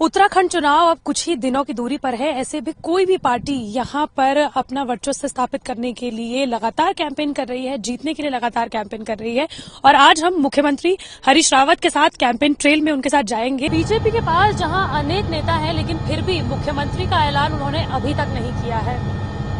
उत्तराखंड चुनाव अब कुछ ही दिनों की दूरी पर है। ऐसे भी कोई भी पार्टी यहां पर अपना वर्चस्व स्थापित करने के लिए लगातार कैंपेन कर रही है, जीतने के लिए लगातार कैंपेन कर रही है। और आज हम मुख्यमंत्री हरीश रावत के साथ कैंपेन ट्रेल में उनके साथ जाएंगे। बीजेपी के पास जहां अनेक नेता हैं, लेकिन फिर भी मुख्यमंत्री का ऐलान उन्होंने अभी तक नहीं किया है।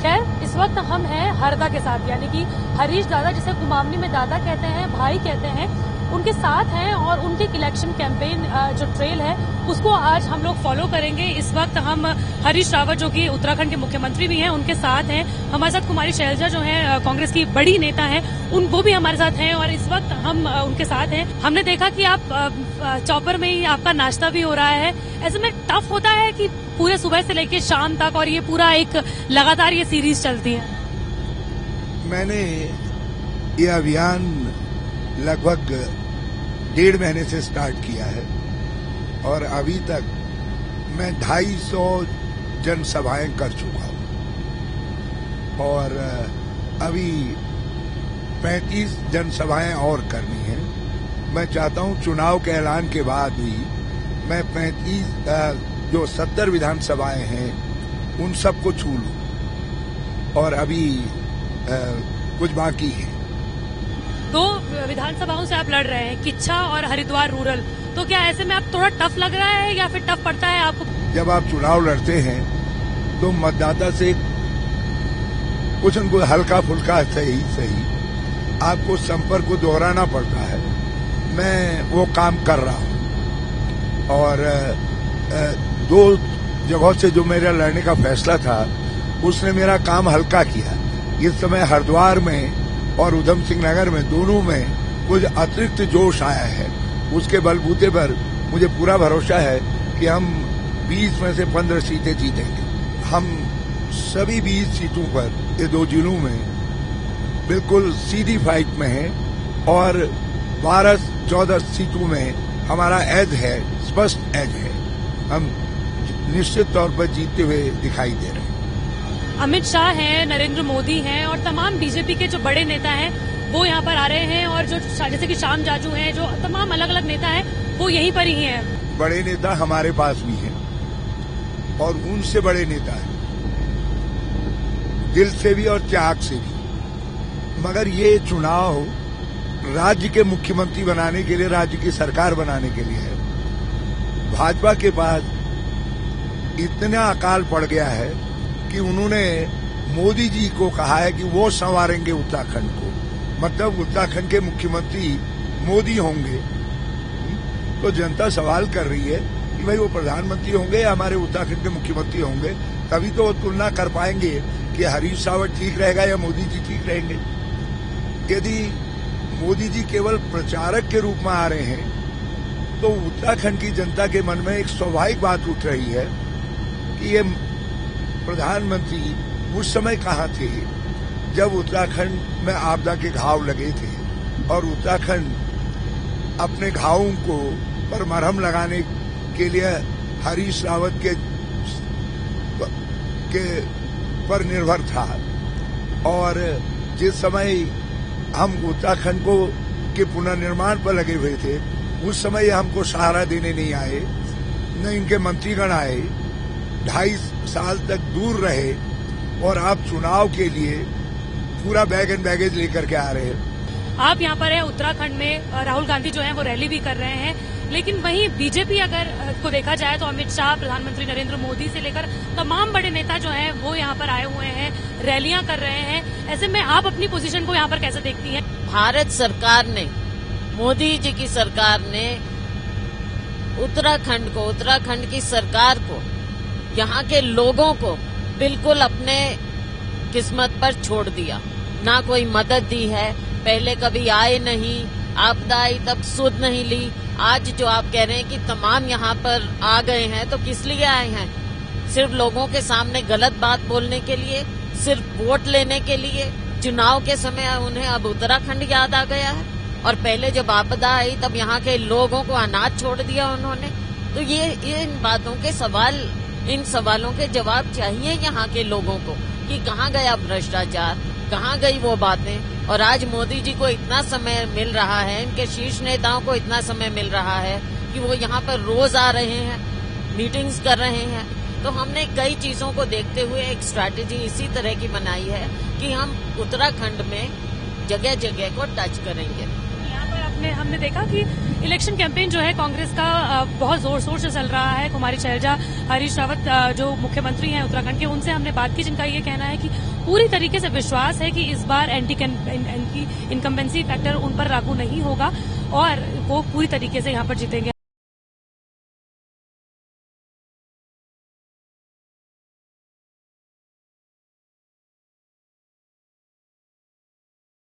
खैर, इस वक्त हम हैं हरदा के साथ, यानी कि हरीश दादा, जिसे कुमाऊनी में दादा कहते हैं, भाई कहते हैं, उनके साथ हैं और उनके इलेक्शन कैंपेन जो ट्रेल है उसको आज हम लोग फॉलो करेंगे। इस वक्त हम हरीश रावत, जो कि उत्तराखंड के मुख्यमंत्री भी हैं, उनके साथ हैं। हमारे साथ कुमारी शैलजा, जो है कांग्रेस की बड़ी नेता हैं, वो भी हमारे साथ हैं और इस वक्त हम उनके साथ हैं। हमने देखा कि आप चौपर में ही आपका नाश्ता भी हो रहा है। ऐसे में टफ होता है कि पूरे सुबह से लेकर शाम तक, और ये पूरा एक लगातार ये सीरीज चलती है। मैंने ये अभियान लगभग 1.5 महीने से स्टार्ट किया है और अभी तक मैं 250 जनसभाएं कर चुका हूं और अभी 35 जनसभाएं और करनी है। मैं चाहता हूं चुनाव के ऐलान के बाद भी मैं 70 विधानसभाएं हैं उन सबको छू लूं और अभी कुछ बाकी है। 2 विधानसभाओं से आप लड़ रहे हैं, किच्छा और हरिद्वार रूरल, तो क्या ऐसे में आप थोड़ा टफ लग रहा है या फिर टफ पड़ता है आपको? जब आप चुनाव लड़ते हैं तो मतदाता से कुछ न कुछ हल्का फुल्का सही आपको संपर्क को दोहराना पड़ता है। मैं वो काम कर रहा हूं और 2 जगहों से जो मेरा लड़ने का फैसला था उसने मेरा काम हल्का किया। इस समय हरिद्वार में और उधम सिंह नगर में, दोनों में कुछ अतिरिक्त जोश आया है। उसके बलबूते पर मुझे पूरा भरोसा है कि हम 20 में से 15 सीटें जीतेंगे। हम सभी 20 सीटों पर, ये 2 जिलों में बिल्कुल सीधी फाइट में हैं और 12-14 सीटों में हमारा एज है, स्पष्ट एज है। हम निश्चित तौर पर जीतते हुए दिखाई दे रहे हैं। अमित शाह हैं, नरेंद्र मोदी हैं और तमाम बीजेपी के जो बड़े नेता हैं वो यहाँ पर आ रहे हैं और जो जैसे कि श्याम जाजू हैं, जो तमाम अलग अलग नेता हैं वो यहीं पर ही हैं। बड़े नेता हमारे पास भी हैं और उनसे बड़े नेता हैं, दिल से भी और त्याग से भी। मगर ये चुनाव राज्य के मुख्यमंत्री बनाने के लिए, राज्य की सरकार बनाने के लिए है। भाजपा के पास इतना अकाल पड़ गया है कि उन्होंने मोदी जी को कहा है कि वो संवारेंगे उत्तराखंड को, मतलब उत्तराखंड के मुख्यमंत्री मोदी होंगे। तो जनता सवाल कर रही है कि भाई वो प्रधानमंत्री होंगे या हमारे उत्तराखंड के मुख्यमंत्री होंगे, तभी तो वो तुलना कर पाएंगे कि हरीश रावत ठीक रहेगा या मोदी जी ठीक रहेंगे। यदि मोदी जी केवल प्रचारक के रूप में आ रहे हैं तो उत्तराखंड की जनता के मन में एक स्वाभाविक बात उठ रही है कि ये प्रधानमंत्री उस समय कहाँ थे जब उत्तराखंड में आपदा के घाव लगे थे और उत्तराखंड अपने घावों को पर मरहम लगाने के लिए हरीश रावत के पर निर्भर था। और जिस समय हम उत्तराखंड को के पुनर्निर्माण पर लगे हुए थे उस समय हमको सहारा देने नहीं आए, न इनके मंत्रीगण आए। 2.5 साल तक दूर रहे और आप चुनाव के लिए पूरा बैग एंड बैगेज लेकर के आ रहे हैं। आप यहाँ पर है उत्तराखंड में, राहुल गांधी जो है वो रैली भी कर रहे हैं, लेकिन वहीं बीजेपी अगर को देखा जाए तो अमित शाह, प्रधानमंत्री नरेंद्र मोदी से लेकर तमाम बड़े नेता जो हैं वो यहाँ पर आए हुए हैं, रैलियां कर रहे हैं। ऐसे में आप अपनी पोजीशन को यहाँ पर कैसे देखती हैं? भारत सरकार ने, मोदी जी की सरकार ने उत्तराखंड की सरकार को, यहाँ के लोगों को बिल्कुल अपने किस्मत पर छोड़ दिया। ना कोई मदद दी है, पहले कभी आए नहीं, आपदा आई तब सुध नहीं ली। आज जो आप कह रहे हैं कि तमाम यहाँ पर आ गए हैं, तो किस लिए आए हैं? सिर्फ लोगों के सामने गलत बात बोलने के लिए, सिर्फ वोट लेने के लिए? चुनाव के समय उन्हें अब उत्तराखंड याद आ गया है और पहले जब आपदा आई तब यहाँ के लोगों को अनाथ छोड़ दिया उन्होंने। तो ये इन बातों के इन सवालों के जवाब चाहिए यहाँ के लोगों को कि कहाँ गया भ्रष्टाचार, कहाँ गई वो बातें। और आज मोदी जी को इतना समय मिल रहा है, इनके शीर्ष नेताओं को इतना समय मिल रहा है कि वो यहाँ पर रोज आ रहे हैं, मीटिंग्स कर रहे हैं। तो हमने कई चीजों को देखते हुए एक स्ट्रैटेजी इसी तरह की बनाई है कि हम उत्तराखंड में जगह जगह को टच करेंगे। यहाँ पर हमने देखा कि इलेक्शन कैंपेन जो है कांग्रेस का बहुत जोर शोर से चल रहा है। कुमारी शैलजा, हरीश रावत जो मुख्यमंत्री हैं उत्तराखंड के, उनसे हमने बात की, जिनका ये कहना है कि पूरी तरीके से विश्वास है कि इस बार एंटी इनकम्बेंसी फैक्टर उन पर लागू नहीं होगा और वो पूरी तरीके से यहाँ पर जीतेंगे।